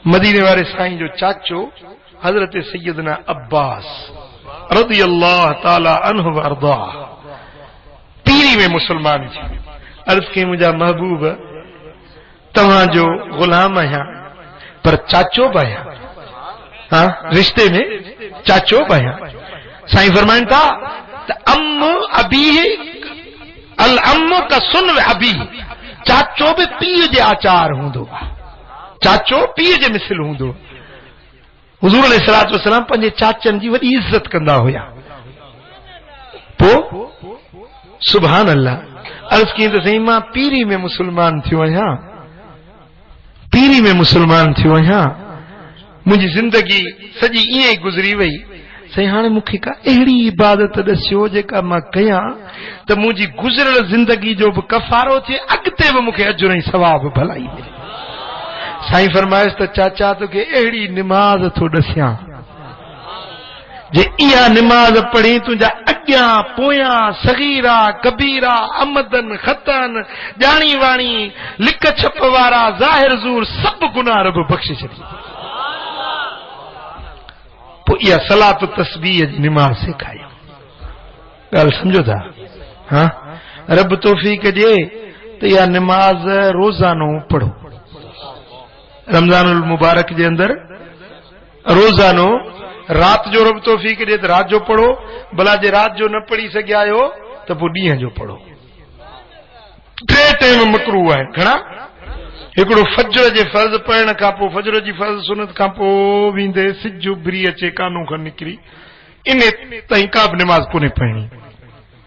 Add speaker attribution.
Speaker 1: مدینے والے سائیں جو چاچو حضرت سیدنا عباس رضی اللہ تعالی عنہ وارضا پیری میں مسلمان تھی. عرض کے مجھا محبوب تمہاں جو غلام آیا پر چاچو بایا، ہاں رشتے میں چاچو بایا. سائیں فرمائن تھا ام ابی الام کا سن ابی، چاچو بھی پیو جے آچار ہوں دو، چاچو پیو جے مثل ہوں دو. حضور علیہ الصلوۃ والسلام پنجے چاچن جی وڈی عزت کندا ہویا. پو سبحان اللہ. عرض کی تو صحیح ماں پیری میں مسلمان تھیو آیا، پیری میں مسلمان تھیو آیا. مجھے زندگی سجی ایئں گزری وئی. صحیح ہانے مکھی کا اہڑی عبادت دسیو جیکا ماں کیا تو مجھے گزرل زندگی جو بھی کفارو تھے اگتے بھی مکھے اجر ای ثواب بھلائی ملے. سائیں فرمائش تو چاچا تو کہ اہڑی نماز تو دسیاں جے ایا نماز پڑھی تجا اگیاں پویاں صغیرہ کبیرہ امدن خطن جانی وانی لک چھپ وارا ظاہر زور سب گناہ رب بخش چھڑی. پو یہ صلاۃ و تسبیح نماز سکھائی. گل سمجھو تھا؟ ہاں رب توفیق دے تو یہ نماز روزانو پڑھو. رمضان المبارک دے اندر روزانو رات جو رب توفیق دے تو رات جو پڑھو، بلا جے رات جو نہ پڑھی سگیا ہو تو پو ڈیہں جو پڑھو. ٹے ٹائم مکروہ ہے گھنا. ایکڑو فجر جے فرض پڑھن کا پو فجر جی فرض سنت کا پو ویندے سج بری اچے کانو کھن نکری ان تائیں کا نماز کونے پڑھنی.